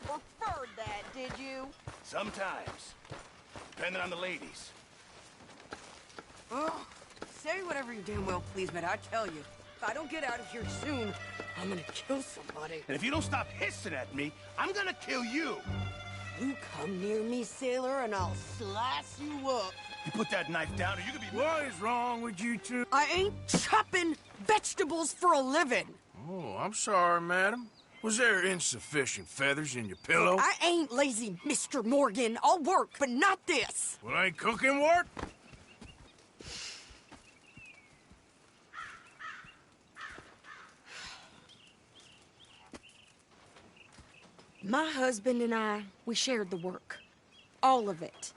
preferred that, did you? Sometimes. Depending on the ladies. Oh, say whatever you damn well please, but I tell you, if I don't get out of here soon, I'm gonna kill somebody. And if you don't stop hissing at me, I'm gonna kill you. You come near me, sailor, and I'll slice you up. You put that knife down or you could be... What is wrong with you two? I ain't chopping vegetables for a living. Oh, I'm sorry, madam. Was there insufficient feathers in your pillow? I ain't lazy, Mr. Morgan. I'll work, but not this. Well, ain't cooking work? My husband and I, we shared the work. All of it.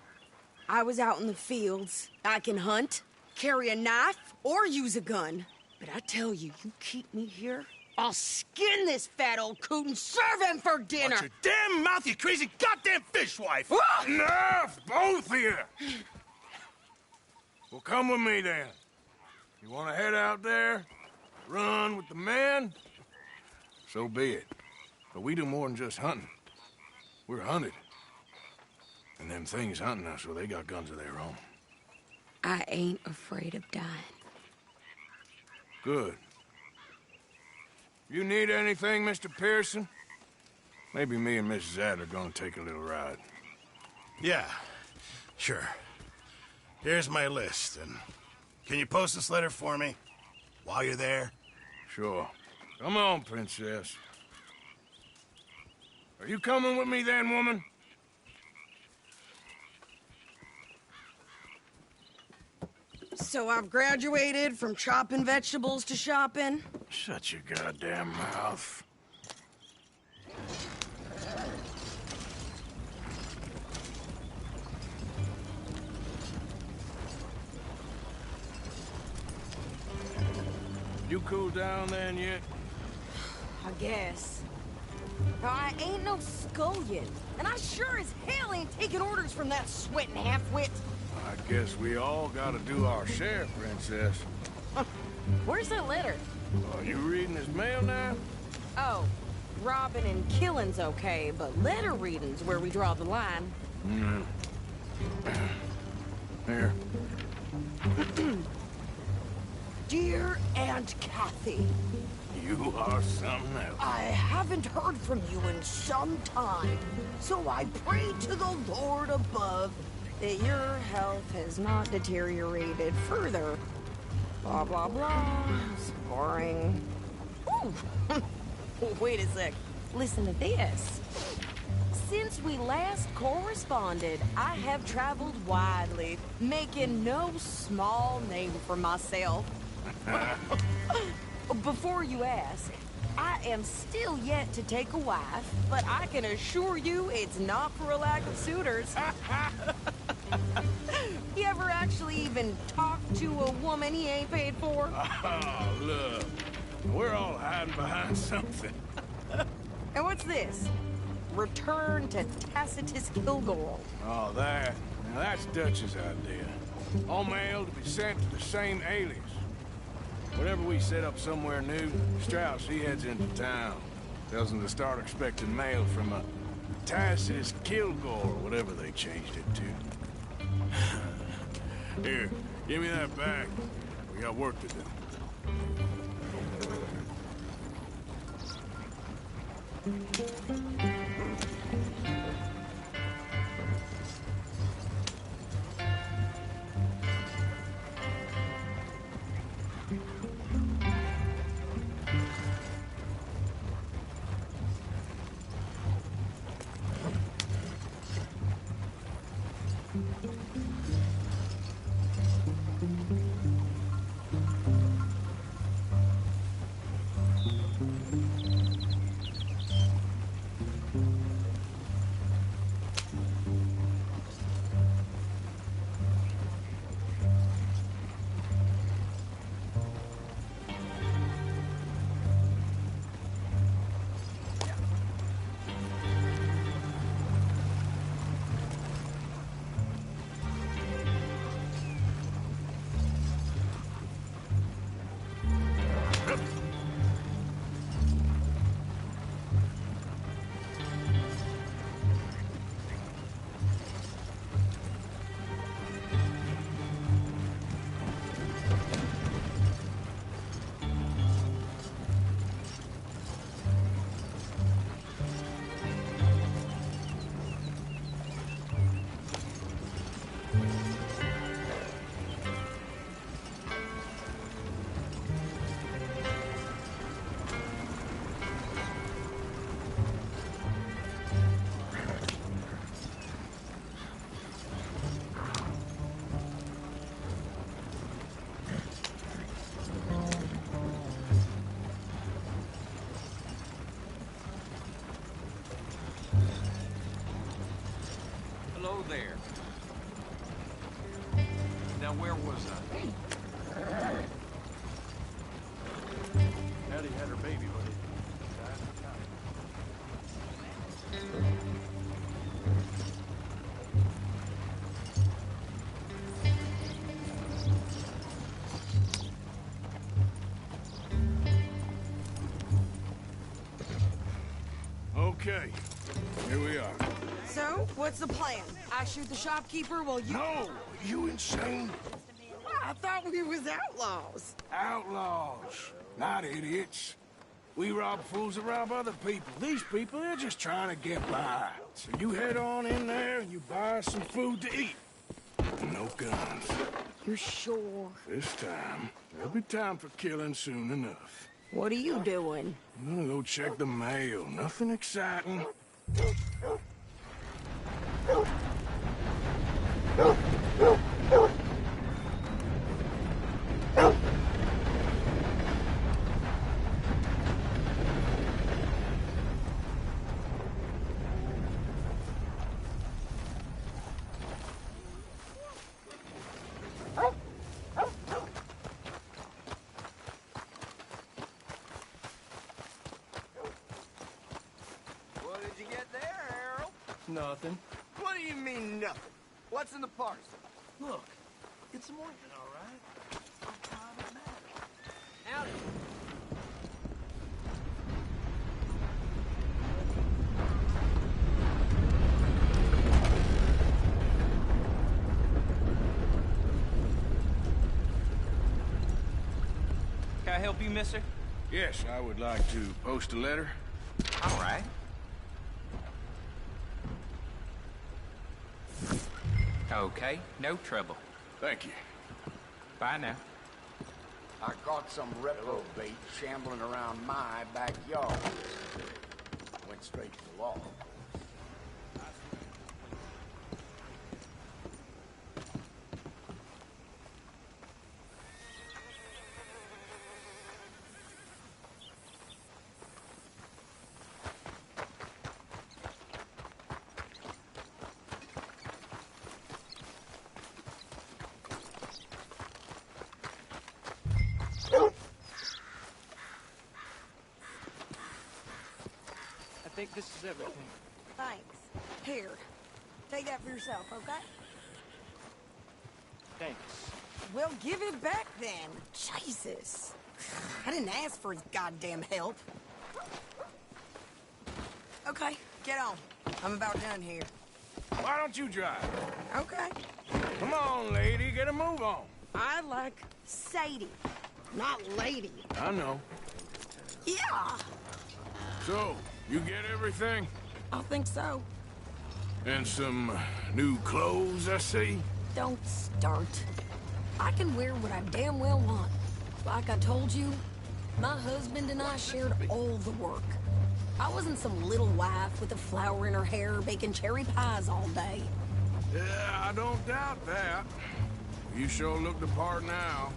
I was out in the fields. I can hunt, carry a knife, or use a gun. But I tell you, you keep me here, I'll skin this fat old coot and serve him for dinner. Watch your damn mouth, you crazy goddamn fishwife! Enough, both of you! Well, come with me, then. You want to head out there, run with the men? So be it. But we do more than just hunting. We're hunted. And them things hunting us, well, they got guns of their own. I ain't afraid of dying. Good. You need anything, Mr. Pearson? Maybe me and Mrs. Adler are gonna take a little ride. Yeah, sure. Here's my list, and can you post this letter for me while you're there? Sure. Come on, Princess. Are you coming with me then, woman? So I've graduated from chopping vegetables to shopping? Shut your goddamn mouth. You cool down then yet? I guess. Now, I ain't no scullion, and I sure as hell ain't taking orders from that sweating half-wit. I guess we all gotta do our share, Princess. Where's that letter? Are you reading his mail now? Oh, robbing and killing's okay, but letter reading's where we draw the line. Here. Dear Aunt Kathy, You are something else. I haven't heard from you in some time, so I pray to the Lord above that your health has not deteriorated further. Blah, blah, blah. It's boring. Ooh. Wait a sec. Listen to this. Since we last corresponded, I have traveled widely, making no small name for myself. Before you ask, I am still yet to take a wife, but I can assure you it's not for a lack of suitors. You ever actually even talk to a woman he ain't paid for? Oh, look. We're all hiding behind something. And what's this? Return to Tacitus Kilgore. Oh, that. Now, that's Dutch's idea. All mail to be sent to the same alias. Whenever we set up somewhere new, Strauss, he heads into town. Tells them to start expecting mail from a Tacitus Kilgore, whatever they changed it to. Here, give me that back. We got work to do. where was I? Addie had her baby, but it died in Okay, here we are. So, what's the plan? I shoot the shopkeeper while you... No! You insane? I thought we was outlaws. Outlaws, not idiots. We rob fools that rob other people. These people, they're just trying to get by. So you head on in there and you buy some food to eat. No guns. You're sure? This time, there'll be time for killing soon enough. What are you doing? I'm gonna go check the mail. Nothing exciting. What did you get there, Harold? nothing. What do you mean, nothing? What's in the parcel? Look, it's some ointment, all right? What time it matters. Howdy. Can I help you, mister? Yes, I would like to post a letter. All right. Okay, no trouble. Thank you. Bye now. I caught some reprobate shambling around my backyard. Went straight to the law. I think this is everything. Thanks. Here. Take that for yourself, okay? Thanks. Well, give it back then. Jesus. I didn't ask for his goddamn help. Okay, get on. I'm about done here. Why don't you drive? Okay. Come on, lady, get a move on. I like Sadie, not lady. I know. Yeah, So, you get everything? I think so. And some new clothes, I see? Don't start. I can wear what I damn well want. Like I told you, my husband and I shared all the work. I wasn't some little wife with a flower in her hair baking cherry pies all day. Yeah, I don't doubt that. You sure look the part now.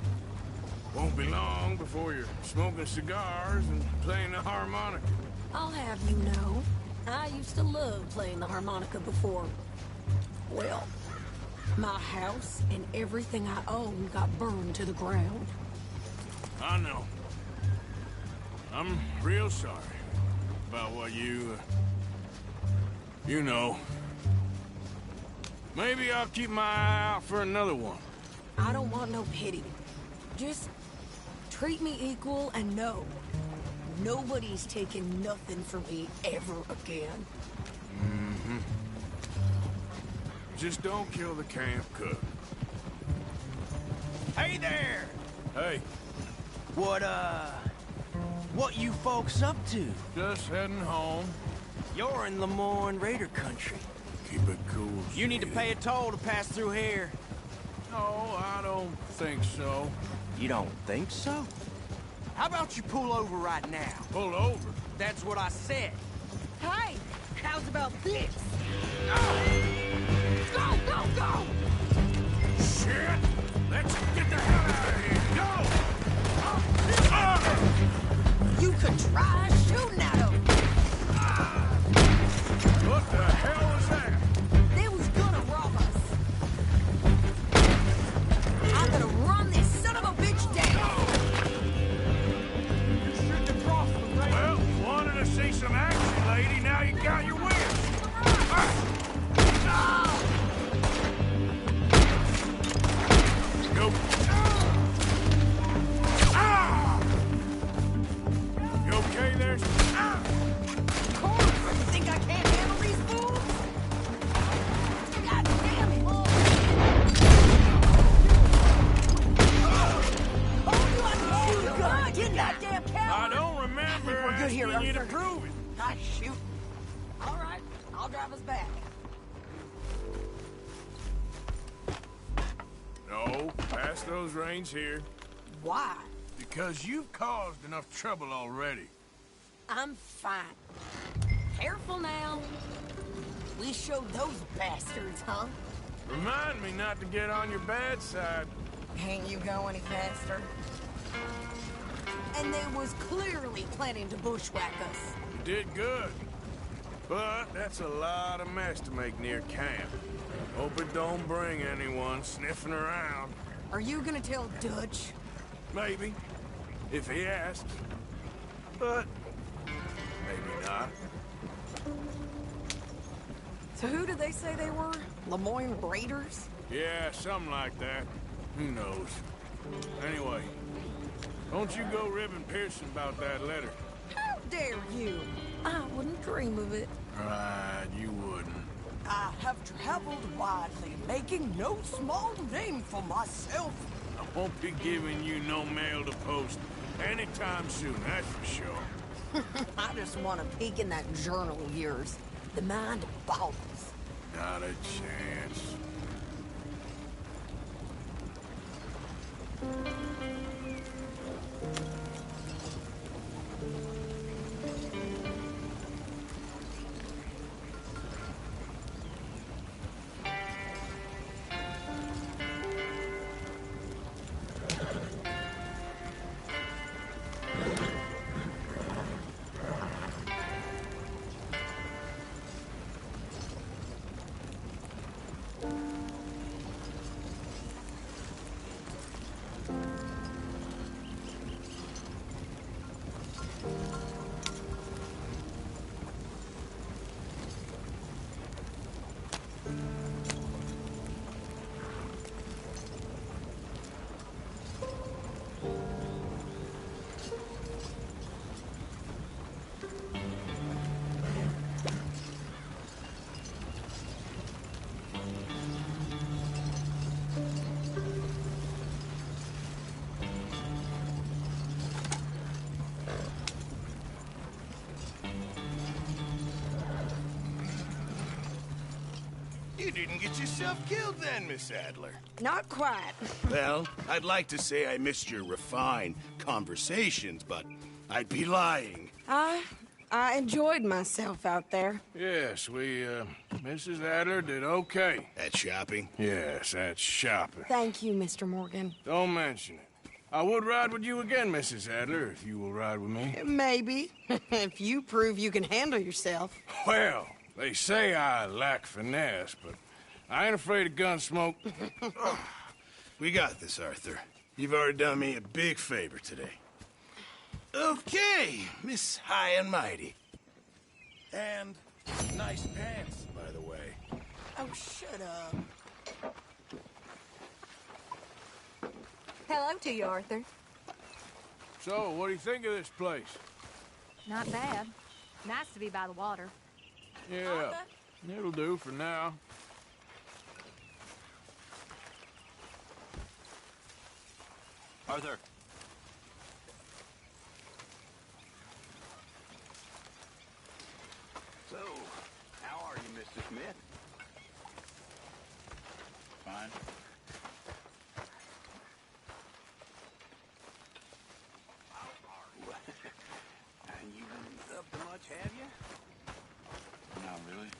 Won't be long before you're smoking cigars and playing the harmonica. I'll have you know, I used to love playing the harmonica before. Well, my house and everything I own got burned to the ground. I know. I'm real sorry about what you know. Maybe I'll keep my eye out for another one. I don't want no pity. Just treat me equal and know nobody's taking nothing from me ever again. Just don't kill the camp cook. Hey there! Hey, What you folks up to? just heading home. You're in Lemoyne Raider country. Keep it cool. You need to pay a toll to pass through here. No, I don't think so. You don't think so? How about you pull over right now? Pull over. That's what I said. Hey, how's about this? Go, go, go! Shit! Let's get the hell out of here! Go! You could try shooting at him. What the hell was that? They was gonna rob us. now you got your wish. Go. You okay there? Of course! You think I can't handle these fools? God damn it! Oh, you want to shoot a gun? Get that damn I coward! don't remember We're good here, asking you to Arthur. prove it. I shoot. All right, I'll drive us back. No, pass those reins here. Why? Because you've caused enough trouble already. I'm fine. Careful now. We showed those bastards, huh? Remind me not to get on your bad side. Can't you go any faster? And they was clearly planning to bushwhack us. You did good. But that's a lot of mess to make near camp. Hope it don't bring anyone sniffing around. Are you gonna tell Dutch? Maybe. If he asks. But maybe not. So who did they say they were? Lemoyne Raiders? Yeah, something like that. Who knows? Anyway, don't you go ribbing Pearson about that letter. How dare you? I wouldn't dream of it. Right, you wouldn't. I have traveled widely, making no small name for myself. I won't be giving you no mail to post anytime soon, that's for sure. I just want to peek in that journal of yours. The mind boggles. Not a chance. You didn't get yourself killed then, Miss Adler. Not quite. Well, I'd like to say I missed your refined conversations, but I'd be lying. I enjoyed myself out there. Yes, Mrs. Adler did okay. At shopping? Yes, that's shopping. Thank you, Mr. Morgan. Don't mention it. I would ride with you again, Mrs. Adler, if you will ride with me. Maybe. If you prove you can handle yourself. Well, they say I lack finesse, but I ain't afraid of gun smoke. We got this, Arthur. You've already done me a big favor today. Okay, Miss High and Mighty. And nice pants, by the way. Oh, shut up. Hello to you, Arthur. So, what do you think of this place? Not bad. Nice to be by the water. Yeah, it'll do for now. Arthur. So, how are you, Mr. Smith? Fine. You been up to much, have you? Not really.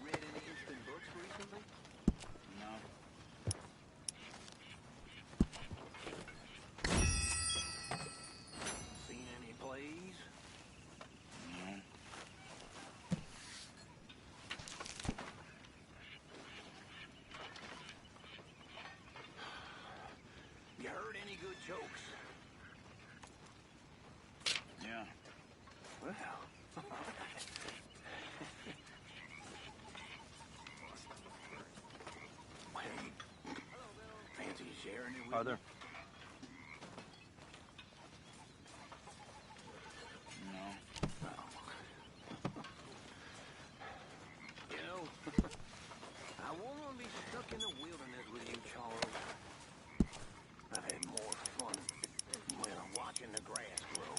Read any interesting books recently? No. Seen any plays? No. good jokes. Yeah. Well, fancy sharing it with Arthur? me? No. You know, I won't want to be stuck in the wilderness with you, Charles. I've had more fun, well, watching the grass grow.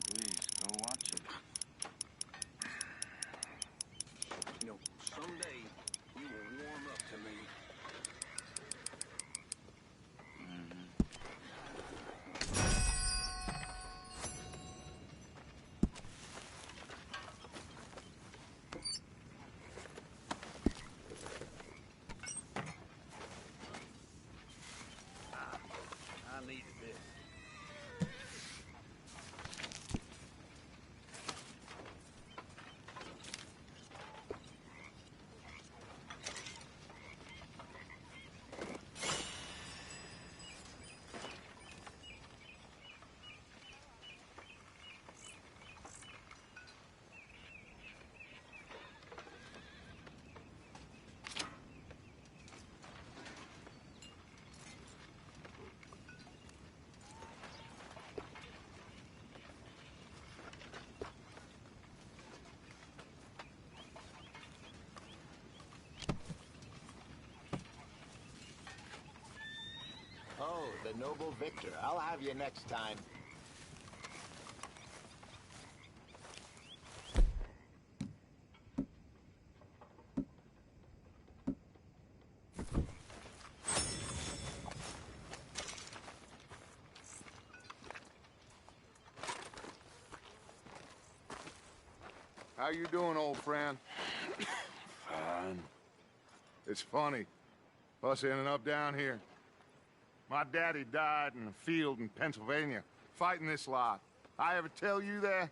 Please, go watch it. You know, someday you will warm up to me. I needed this. Oh, the noble Victor. I'll have you next time. How you doing, old friend? Fine. It's funny, us ending up down here. My daddy died in a field in Pennsylvania, fighting this lot. I ever tell you that?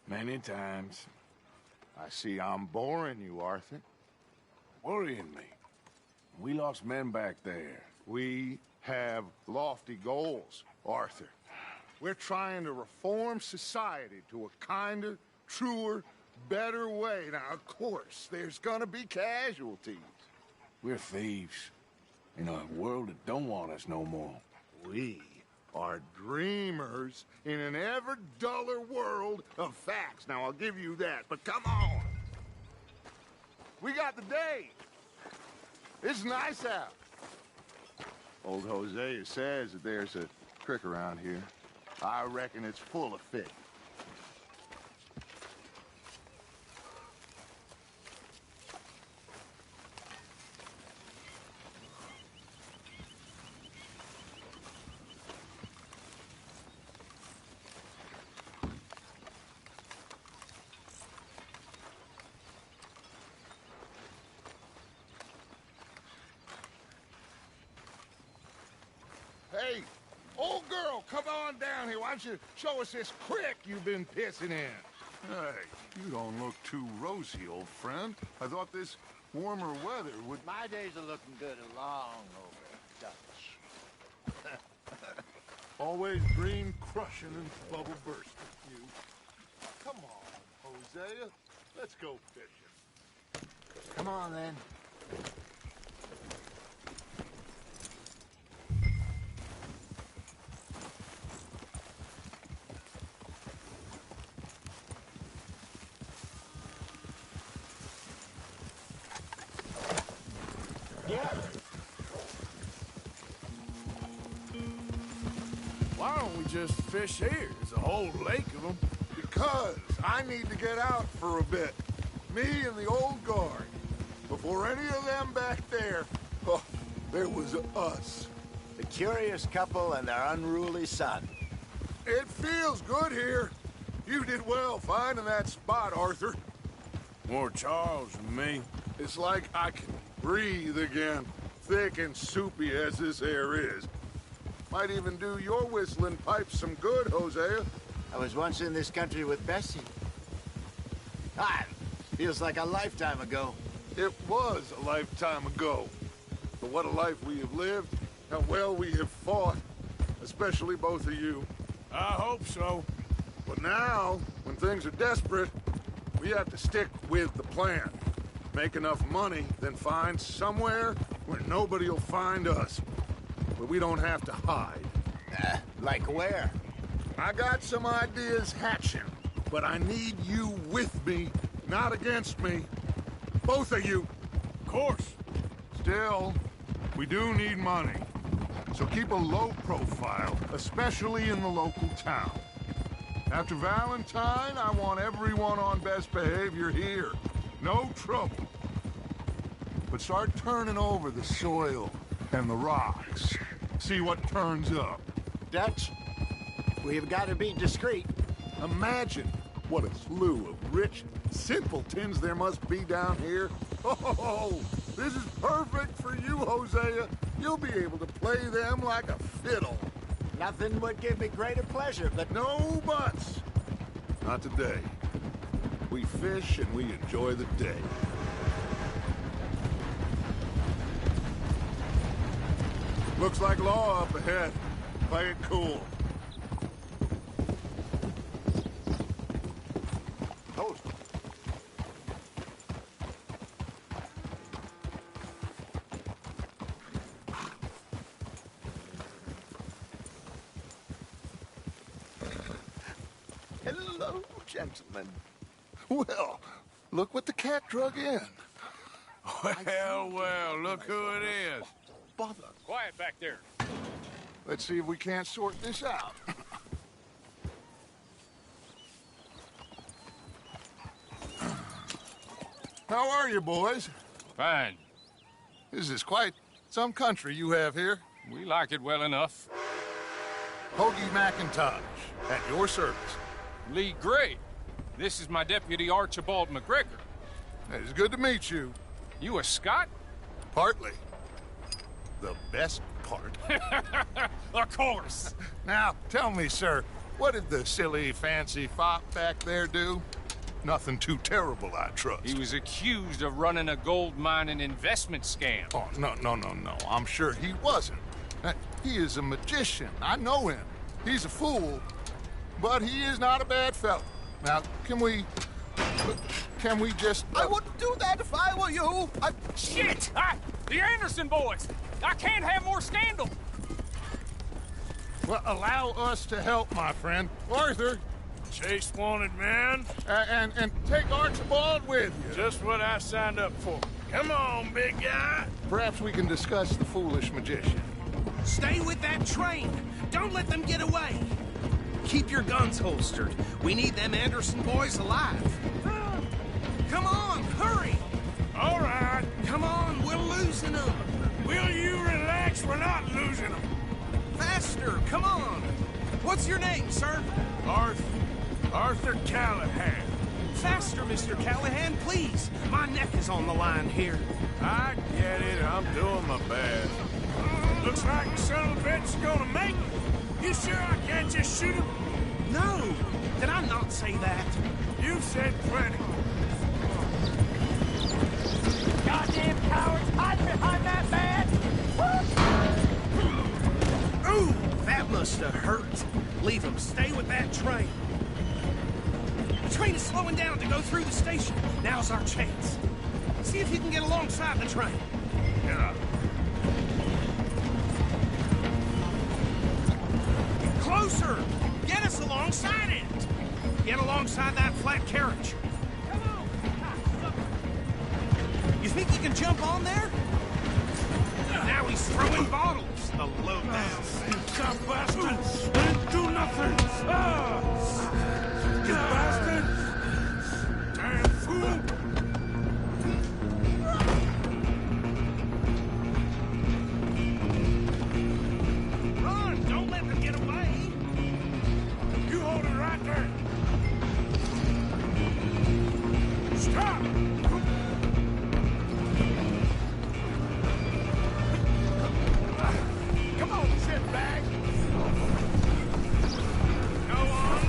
Many times. I see I'm boring you, Arthur. Worrying me. We lost men back there. We have lofty goals, Arthur. We're trying to reform society to a kinder, truer, better way. Now, of course, there's gonna be casualties. We're thieves. In a world that don't want us no more. We are dreamers in an ever duller world of facts. Now, I'll give you that, but come on. We got the day. It's nice out. Old Hosea says that there's a creek around here. I reckon it's full of fish. Hey, old girl, come on down here. Why don't you show us this creek you've been pissing in? Hey, you don't look too rosy, old friend. I thought this warmer weather would... My days are looking good along over Dutch. Always green crushing and bubble bursting, you. Come on, Hosea. Let's go fishing. Come on, then. Why don't we just fish here? There's a whole lake of them. Because I need to get out for a bit. Me and the old guard. Before any of them back there, oh, there was us. The curious couple and their unruly son. It feels good here. You did well finding that spot, Arthur. More Charles than me. It's like I can breathe again, thick and soupy as this air is. Might even do your whistling pipes some good, Hosea. I was once in this country with Bessie. Ah, feels like a lifetime ago. It was a lifetime ago. for what a life we have lived, how well we have fought, especially both of you. I hope so. But now, when things are desperate, we have to stick with the plan. Make enough money, then find somewhere where nobody will find us. Where we don't have to hide. Like where? I got some ideas hatching, but I need you with me, not against me. Both of you. Of course. Still, we do need money. So keep a low profile, especially in the local town. After Valentine, I want everyone on best behavior here. No trouble. But start turning over the soil and the rocks. See what turns up. Dutch, we've got to be discreet. Imagine what a slew of rich simpletons there must be down here. Oh, this is perfect for you, Hosea. You'll be able to play them like a fiddle. Nothing would give me greater pleasure, but... No buts. Not today. We fish and we enjoy the day. Looks like law up ahead. Play it cool. Hold. Hello, gentlemen. Well, look what the cat drug in. Well, look who it is. Bother. Quiet back there. Let's see if we can't sort this out. How are you, boys? Fine. This is quite some country you have here. We like it well enough. Hoagie McIntosh, at your service. Lee Gray. This is my deputy Archibald McGregor. It's good to meet you. You a Scot? Partly. The best part. Of course. Now, tell me, sir, what did the silly, fancy fop back there do? Nothing too terrible, I trust. He was accused of running a gold mining investment scam. Oh, no. I'm sure he wasn't. He is a magician. I know him. He's a fool, but he is not a bad fellow. Now, can we just... I wouldn't do that if I were you. Shit! The Anderson boys! I can't have more scandal! Well, allow us to help, my friend. Arthur. Chase wanted man. And take Archibald with you. Just what I signed up for. Come on, big guy. Perhaps we can discuss the foolish magician. Stay with that train. Don't let them get away. Keep your guns holstered. We need them Anderson boys alive. Come on, hurry! All right. Come on, we're losing them. Will you relax? We're not losing them. Faster, come on. What's your name, sir? Arthur Callahan. Faster, Mr. Callahan, please. My neck is on the line here. I get it. I'm doing my best. Looks like the son of a bitch is gonna make it. You sure I can't just shoot him? No. Did I not say that? You said plenty. Goddamn cowards hiding behind that man! Ooh, that must have hurt. Leave him. Stay with that train. The train is slowing down to go through the station. Now's our chance. See if you can get alongside the train. Yeah. Closer! Get us alongside it! Get alongside that flat carriage. Come on! You think you can jump on there? Now he's throwing bottles. The lowdown. Some bastards! Didn't do nothing! You bastard! Damn fool! Run! Don't let them get away! You hold it right there! Stop! Come on, shitbag! Go on!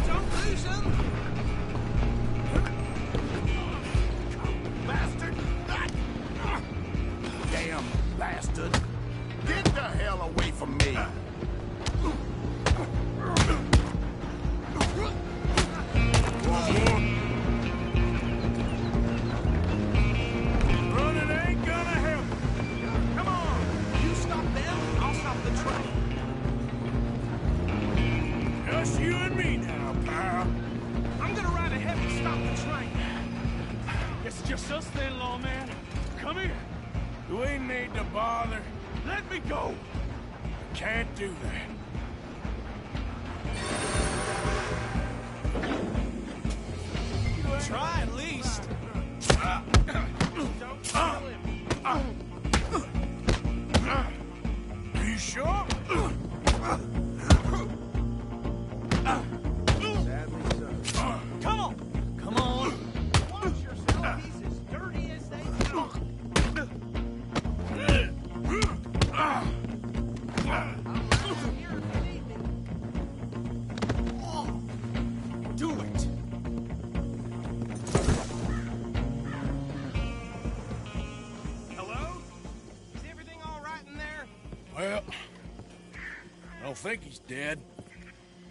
me. Running ain't gonna help. Come on! You stop them, I'll stop the train. Just you and me now, pal. I'm gonna ride ahead and stop the train. It's just us then, lawman. Come here. You ain't need to bother. Let me go. Can't do that. Try at least. Are you sure? Come on! Come on! Watch yourself, he's as dirty as they come. Do it! Hello? Is everything all right in there? Well, I don't think he's dead.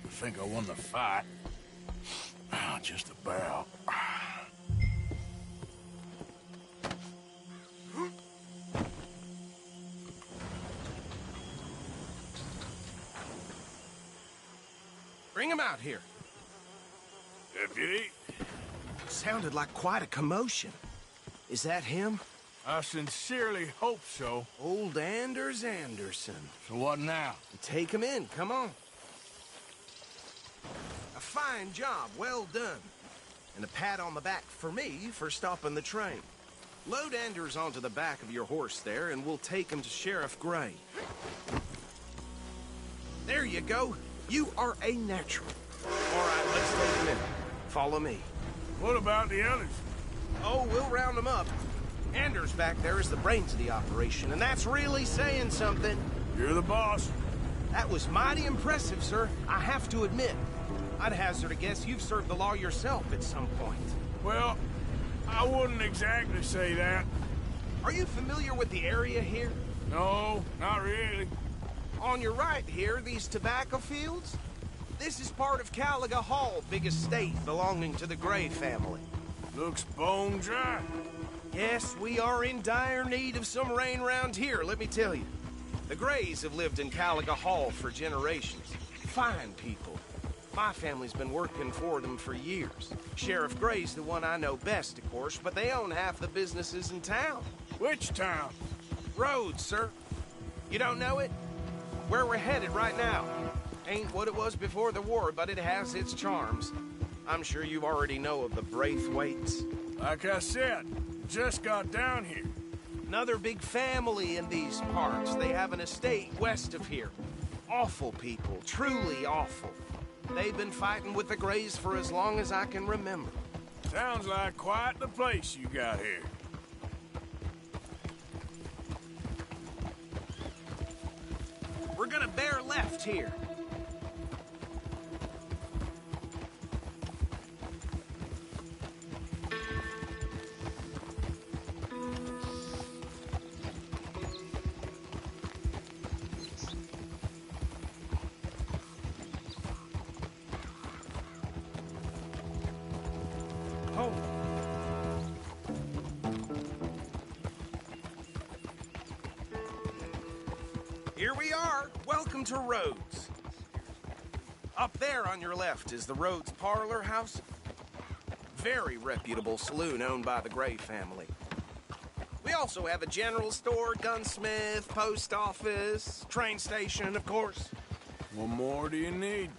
I think I won the fight. Just about. Bring him out here. Deputy? Sounded like quite a commotion. Is that him? I sincerely hope so. Old Anders Anderson. So what now? Take him in, come on. A fine job, well done. And a pat on the back for me for stopping the train. Load Anders onto the back of your horse there, and we'll take him to Sheriff Gray. There you go. You are a natural. All right, let's take him in. Follow me. What about the others? Oh, we'll round them up. Anders back there is the brains of the operation, and that's really saying something. You're the boss. That was mighty impressive, sir. I have to admit. I'd hazard a guess you've served the law yourself at some point. Well, I wouldn't exactly say that. Are you familiar with the area here? No, not really. On your right here, these tobacco fields? This is part of Caliga Hall, big estate belonging to the Gray family. Looks bone dry. Yes, we are in dire need of some rain round here, let me tell you. The Grays have lived in Caliga Hall for generations. Fine people. My family's been working for them for years. Sheriff Gray's the one I know best, of course, but they own half the businesses in town. Which town? Rhodes, sir. You don't know it? Where we're headed right now. Ain't what it was before the war, but it has its charms. I'm sure you already know of the Braithwaites. Like I said, just got down here. Another big family in these parts. They have an estate west of here. Awful people, truly awful. They've been fighting with the Grays for as long as I can remember. Sounds like quite the place you got here. We're gonna bear left here. Here we are. Welcome to Rhodes. Up there on your left is the Rhodes Parlor House. Very reputable saloon owned by the Gray family. We also have a general store, gunsmith, post office, train station, of course. What more do you need?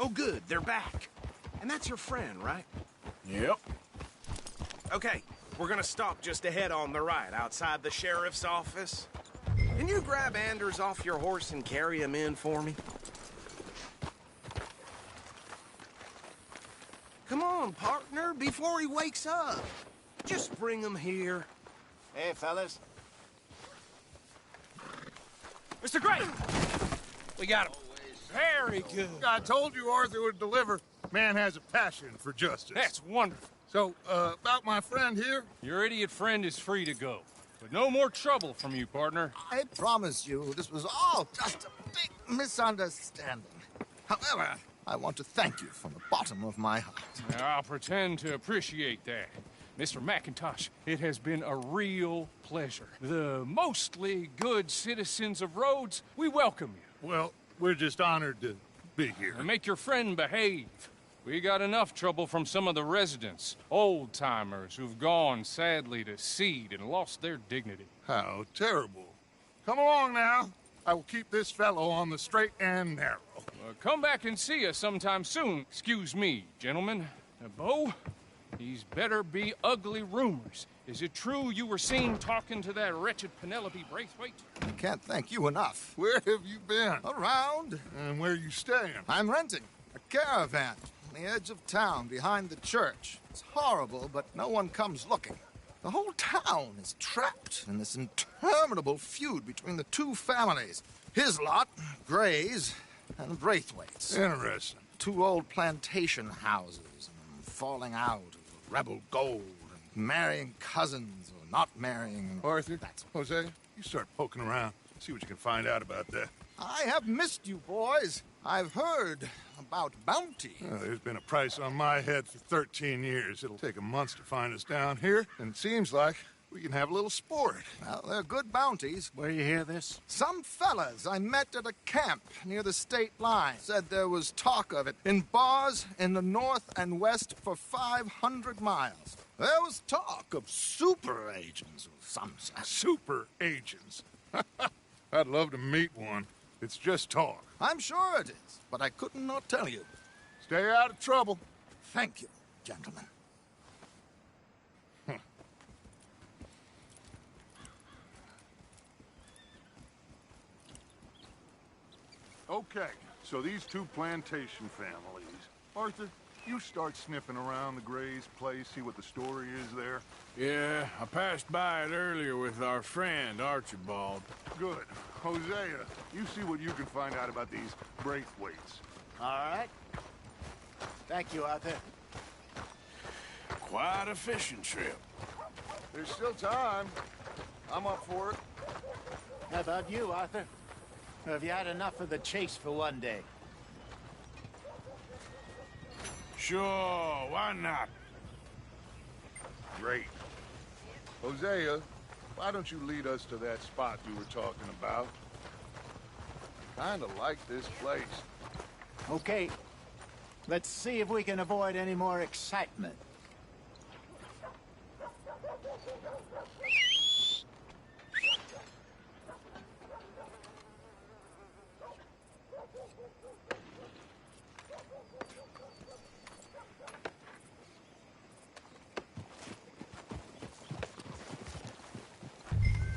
Oh, good. They're back. And that's your friend, right? Yep. Okay, we're gonna stop just ahead on the right, outside the sheriff's office. Can you grab Anders off your horse and carry him in for me? Come on, partner, before he wakes up. Just bring him here. Hey, fellas. Mr. Gray! We got him. Very good. I told you Arthur would deliver. Man has a passion for justice. That's wonderful. So, about my friend here? Your idiot friend is free to go. but no more trouble from you, partner. I promise you, this was all just a big misunderstanding. However, I want to thank you from the bottom of my heart. I'll pretend to appreciate that. Mr. McIntosh, it has been a real pleasure. The mostly good citizens of Rhodes, we welcome you. Well, we're just honored to be here. And make your friend behave. We got enough trouble from some of the residents, old-timers who've gone, sadly, to seed and lost their dignity. How terrible. Come along now. I will keep this fellow on the straight and narrow. Come back and see us sometime soon. Excuse me, gentlemen. Bo, these better be ugly rumors. Is it true you were seen talking to that wretched Penelope Braithwaite? I can't thank you enough. Where have you been? Around. And where are you staying? I'm renting a caravan on the edge of town behind the church. It's horrible, but no one comes looking. The whole town is trapped in this interminable feud between the two families. His lot, Gray's, and Braithwaite's. Interesting. Two old plantation houses, and falling out of rebel gold, and marrying cousins or not marrying. Arthur, Jose, you start poking around. See what you can find out about that. I have missed you, boys. I've heard about bounty. Well, there's been a price on my head for 13 years. It'll take a month to find us down here, and it seems like we can have a little sport. Well, they're good bounties. Where you hear this? Some fellas I met at a camp near the state line said there was talk of it in bars in the north and west for 500 miles. There was talk of super agents of some sort. Super agents? I'd love to meet one. It's just talk. I'm sure it is, but I couldn't not tell you. Stay out of trouble. Thank you, gentlemen. Okay, so these two plantation families. Arthur, you start sniffing around the Gray's place, see what the story is there. Yeah, I passed by it earlier with our friend, Archibald. Good. Hosea, you see what you can find out about these Braithwaites. All right. Thank you, Arthur. Quite a fishing trip. There's still time. I'm up for it. How about you, Arthur? Or have you had enough of the chase for one day? Sure, why not? Great. Hosea, why don't you lead us to that spot you were talking about? Kinda like this place. Okay. Let's see if we can avoid any more excitement.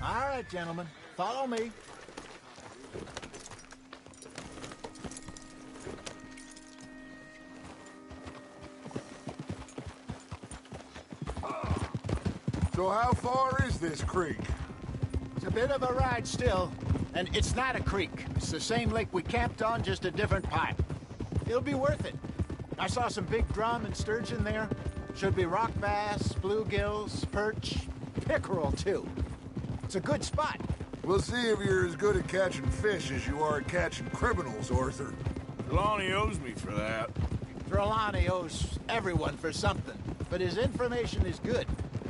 All right, gentlemen. Follow me. So how far is this creek? It's a bit of a ride still, and it's not a creek. It's the same lake we camped on, just a different pipe. It'll be worth it. I saw some big drum and sturgeon there. Should be rock bass, bluegills, perch, pickerel, too. It's a good spot. We'll see if you're as good at catching fish as you are at catching criminals, Arthur. Trelawney owes me for that. Trelawney owes everyone for something, but his information is good.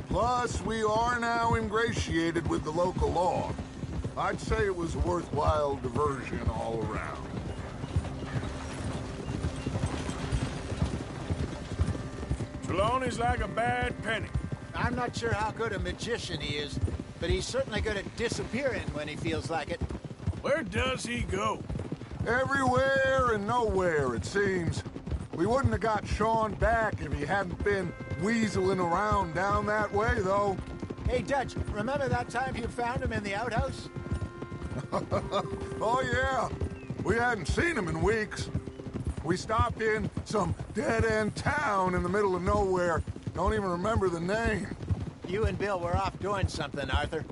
Plus, we are now ingratiated with the local law. I'd say it was a worthwhile diversion all around. Trelawney's like a bad penny. I'm not sure how good a magician he is, but he's certainly good at disappearing when he feels like it. Where does he go? Everywhere and nowhere, it seems. We wouldn't have got Sean back if he hadn't been weaseling around down that way, though. Hey, Dutch, remember that time you found him in the outhouse? Oh, yeah. We hadn't seen him in weeks. We stopped in some dead-end town in the middle of nowhere. Don't even remember the name. You and Bill were off doing something, Arthur.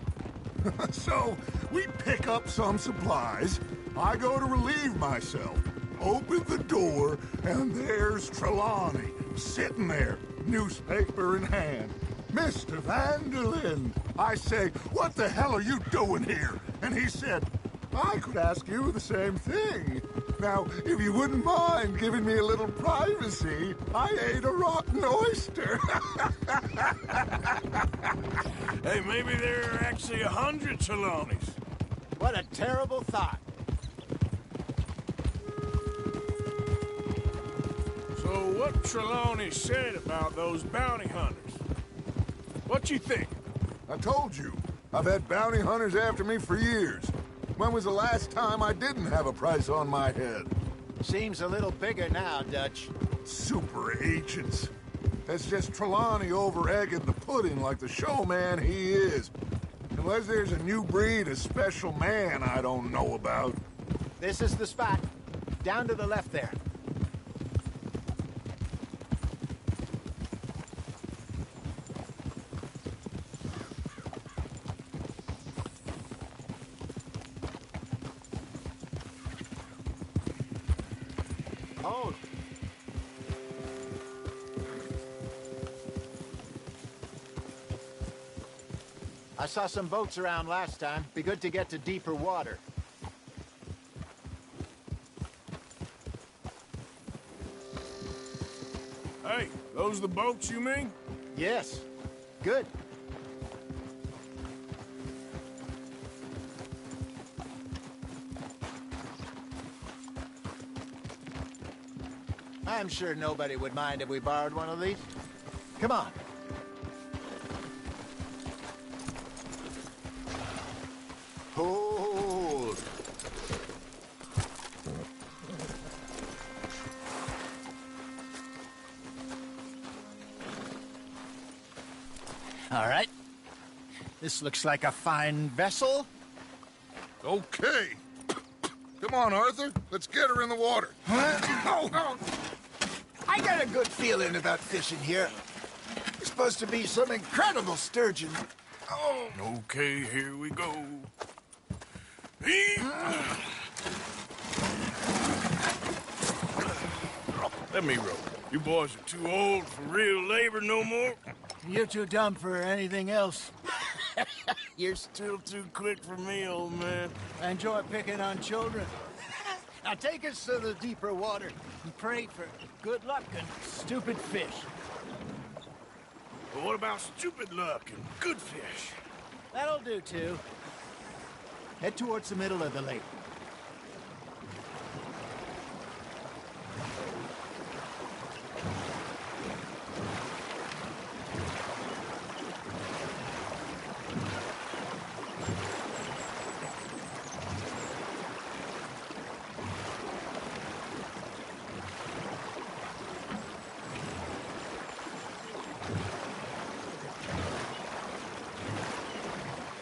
So, we pick up some supplies. I go to relieve myself. Open the door, and there's Trelawney, sitting there, newspaper in hand. Mr. Vanderlyn! I say, what the hell are you doing here? And he said, I could ask you the same thing. Now, if you wouldn't mind giving me a little privacy, I ate a rotten oyster. Hey, maybe there are actually 100 Trelawneys. What a terrible thought. So what Trelawney said about those bounty hunters? What you think? I told you, I've had bounty hunters after me for years. When was the last time I didn't have a price on my head? Seems a little bigger now, Dutch. Super agents. That's just Trelawney over-egging the pudding like the showman he is. Unless there's a new breed of special man I don't know about. This is the spot. Down to the left there. Hold. I saw some boats around last time. Be good to get to deeper water. Hey, those the boats you mean? Yes. Good. I'm sure nobody would mind if we borrowed one of these. Come on. Hold. All right. This looks like a fine vessel. Okay. Come on, Arthur. Let's get her in the water. Oh. I got a good feeling about fishing here. It's supposed to be some incredible sturgeon. Oh. Okay, here we go. Let me row. You boys are too old for real labor no more. You're too dumb for anything else. You're still too quick for me, old man. I enjoy picking on children. Now take us to the deeper water and pray for good luck and stupid fish. But what about stupid luck and good fish? That'll do, too. Head towards the middle of the lake.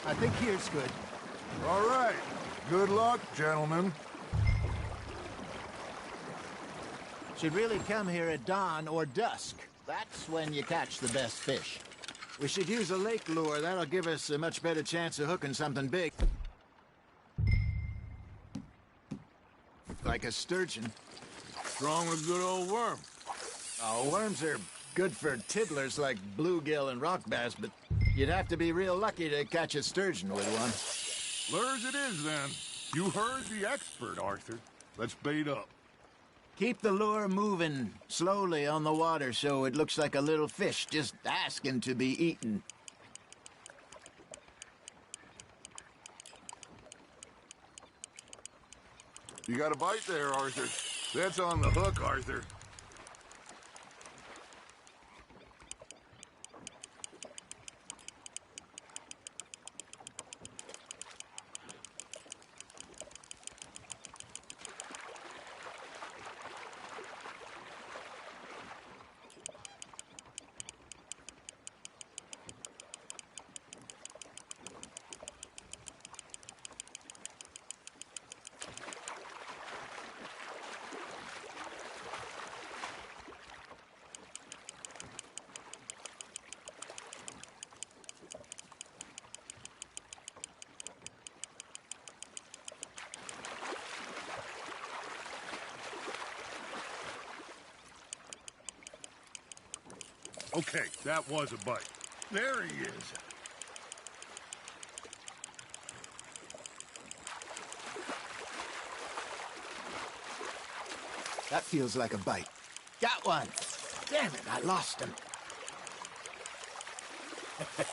I think here's good. All right. Good luck, gentlemen. Should really come here at dawn or dusk. That's when you catch the best fish. We should use a lake lure. That'll give us a much better chance of hooking something big. Like a sturgeon. Strong with good old worm. Oh, worms are good for tiddlers like bluegill and rock bass, but you'd have to be real lucky to catch a sturgeon with one. Lures it is, then. You heard the expert, Arthur. Let's bait up. Keep the lure moving slowly on the water so it looks like a little fish just asking to be eaten. You got a bite there, Arthur. That's on the hook, Arthur. Okay, that was a bite. There he is. That feels like a bite. Got one. Damn it, I lost him.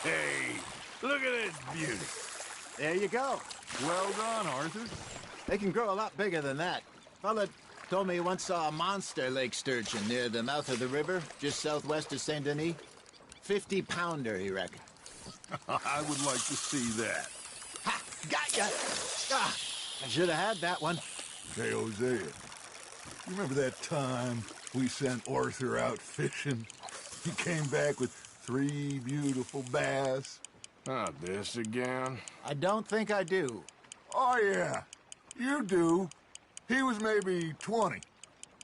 Hey, look at this beauty. There you go. Well done, Arthur. They can grow a lot bigger than that. Fella told me he once saw a monster lake sturgeon near the mouth of the river, just southwest of Saint Denis. 50-pounder, he reckoned. I would like to see that. Ha! Got ya! Ah, I should have had that one. Hey, Hosea, you remember that time we sent Arthur out fishing? He came back with 3 beautiful bass. Not this again. I don't think I do. Oh, yeah. You do. He was maybe 20.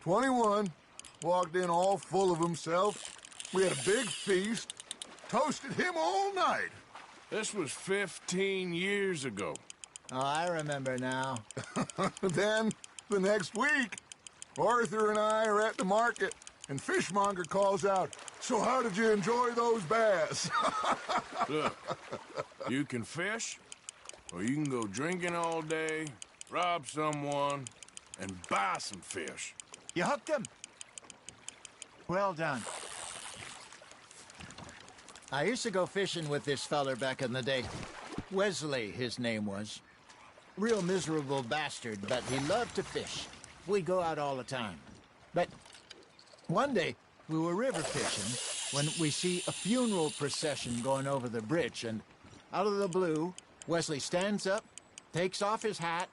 21. Walked in all full of himself. We had a big feast. Toasted him all night. This was 15 years ago. Oh, I remember now. Then, the next week, Arthur and I are at the market, and Fishmonger calls out, "So how did you enjoy those bass?" Look, you can fish, or you can go drinking all day, rob someone, and buy some fish. You hooked him. Well done. I used to go fishing with this feller back in the day. Wesley, his name was. Real miserable bastard, but he loved to fish. We'd go out all the time. But one day, we were river fishing when we see a funeral procession going over the bridge, and out of the blue, Wesley stands up, takes off his hat,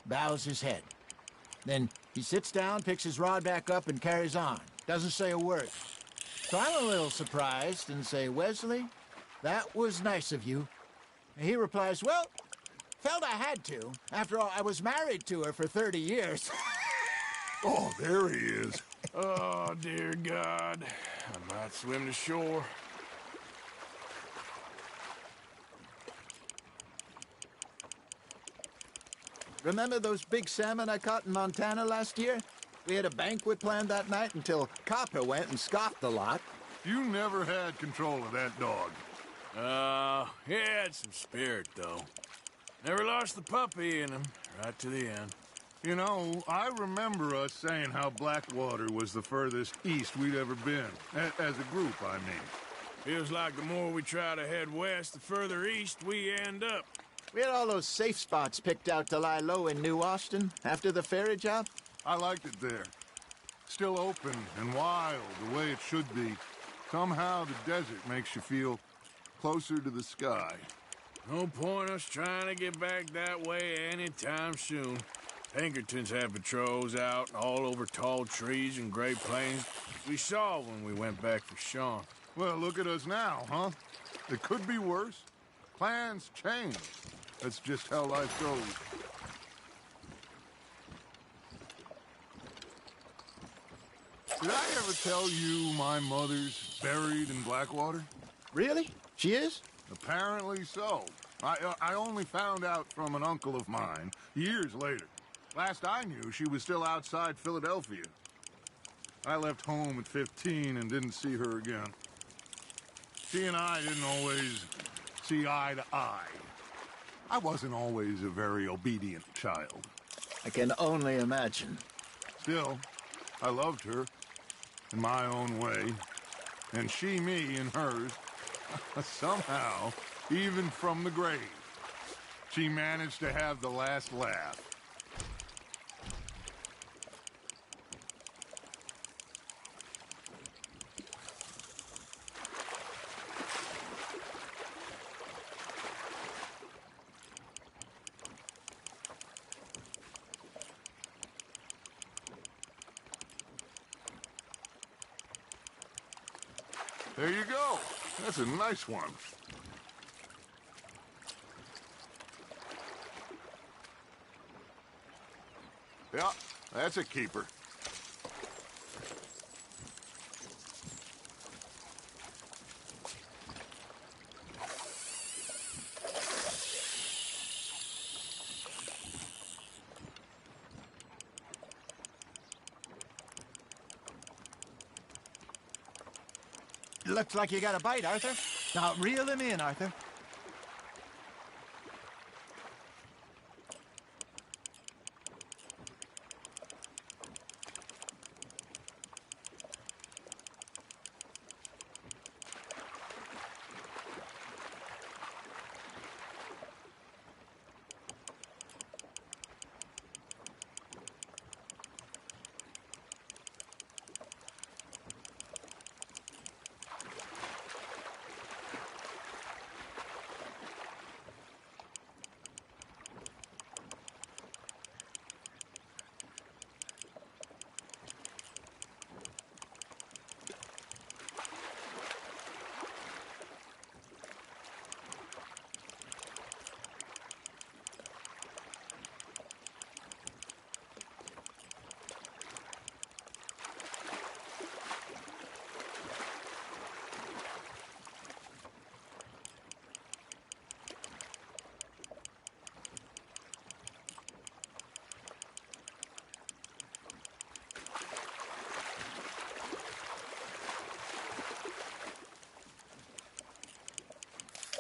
bows his head. Then he sits down, picks his rod back up, and carries on. Doesn't say a word. So I'm a little surprised and say, "Wesley, that was nice of you." And he replies, "Well, felt I had to. After all, I was married to her for 30 years. Oh, there he is. Oh, dear God. I might swim to shore. Remember those big salmon I caught in Montana last year? We had a banquet planned that night until Copper went and scoffed the lot. You never had control of that dog. He had some spirit, though. Never lost the puppy in him, right to the end. You know, I remember us saying how Blackwater was the furthest east we'd ever been. As a group, I mean. Feels like the more we try to head west, the further east we end up. We had all those safe spots picked out to lie low in New Austin after the ferry job. I liked it there. Still open and wild, the way it should be. Somehow the desert makes you feel closer to the sky. No point us trying to get back that way anytime soon. Pinkertons have patrols out all over tall trees and Great Plains. We saw when we went back for Sean. Well, look at us now, huh? It could be worse. Plans change. That's just how life goes. Did I ever tell you my mother's buried in Blackwater? Really? She is? Apparently so. I only found out from an uncle of mine years later. Last I knew, she was still outside Philadelphia. I left home at 15 and didn't see her again. She and I didn't always see eye to eye. I wasn't always a very obedient child. I can only imagine. Still, I loved her in my own way, and she me in hers. Somehow, even from the grave, she managed to have the last laugh. There you go. That's a nice one. Yeah, that's a keeper. Looks like you got a bite, Arthur. Now, reel him in, Arthur.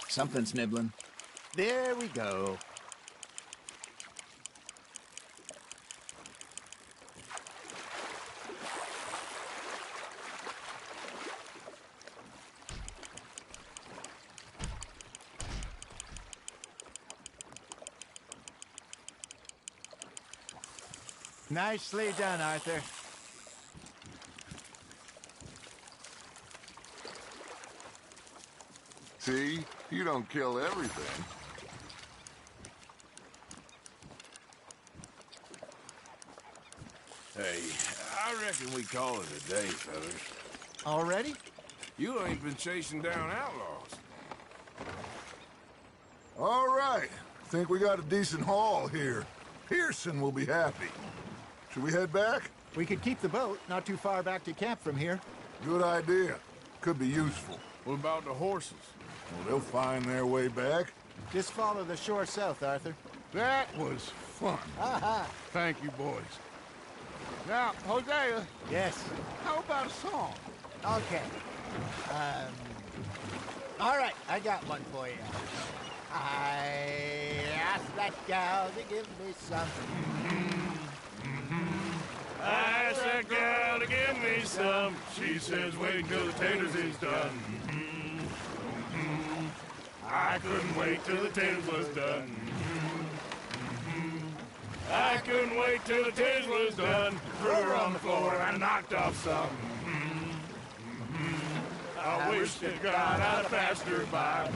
Something's nibbling. There we go. Nicely done, Arthur. See? You don't kill everything. Hey, I reckon we call it a day, fellas. Already? You ain't been chasing down outlaws. All right. Think we got a decent haul here. Pearson will be happy. Should we head back? We could keep the boat not too far back to camp from here. Good idea. Could be useful. What about the horses? Well, they'll find their way back. Just follow the shore south, Arthur. That was fun. Thank you, boys. Now, Hosea. Yes? How about a song? Okay. All right, I got one for you. I asked that gal to give me some. I asked that gal to give me some. She says wait until the taters is done. I couldn't wait till the taters was done. I couldn't wait till the taters was done. Threw her on the floor and knocked off some. I wish to God I'd passed her by.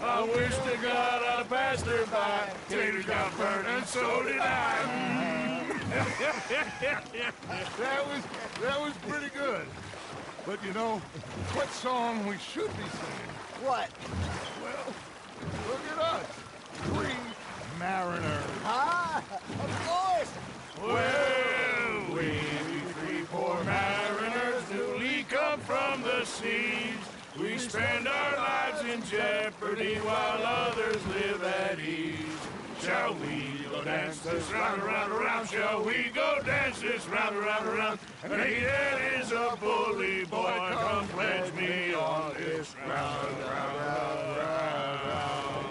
I wish to God I'd passed her by. Taters got burnt and so did I. That was pretty good. But you know, what song we should be singing? What? Well, look at us. 3 mariners. Ah, of course. Well, we 3 poor mariners newly come from the seas. We spend our lives in jeopardy while others live at ease. Shall we go dance this round, around, around? Shall we go dance this round, around, around? And he that is a bully boy, come pledge me on this round, round, round, round.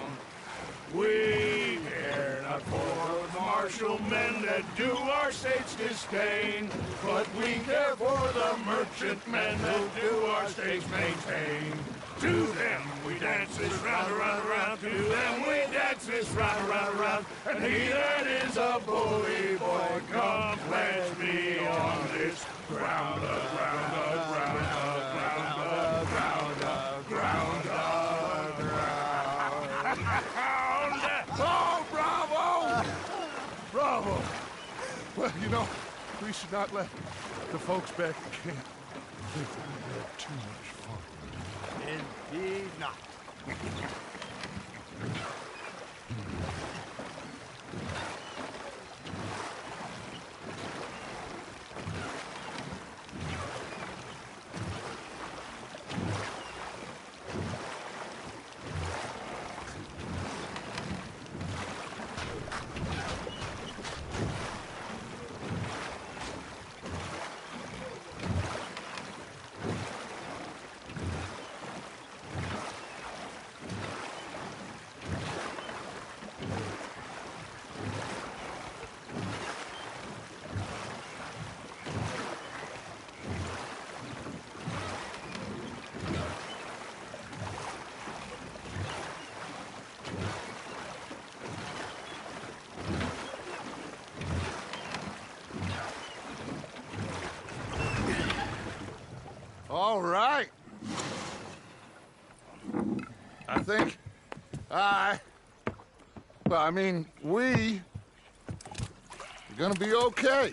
We care not for the martial men that do our state's disdain, but we care for the merchant men that do our state's maintain. To them we dance this round, around, around. To them we dance this round, around, around. And he that is a bully boy, come pledge me on this ground, ground, ground, ground, ground, ground, ground. Oh, bravo! Bravo! Well, you know, we should not let the folks back at camp think that we had too much fun. Indeed not. All right. I think we are gonna be okay.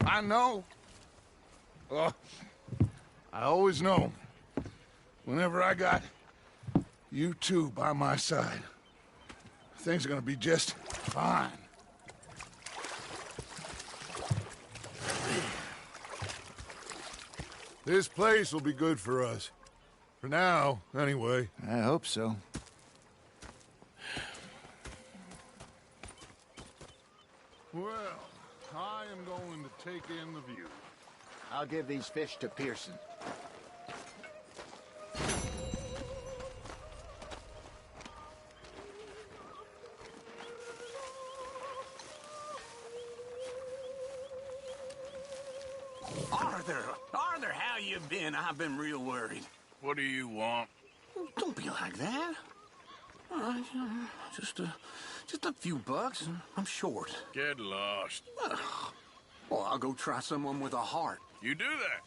I know. Oh, I always know. Whenever I got you two by my side, things are gonna be just fine. This place will be good for us. For now, anyway. I hope so. Well, I am going to take in the view. I'll give these fish to Pearson. Arthur, how you been? I've been real worried. What do you want? Don't be like that. Just a few bucks, and I'm short. Get lost. Well, I'll go try someone with a heart. You do that.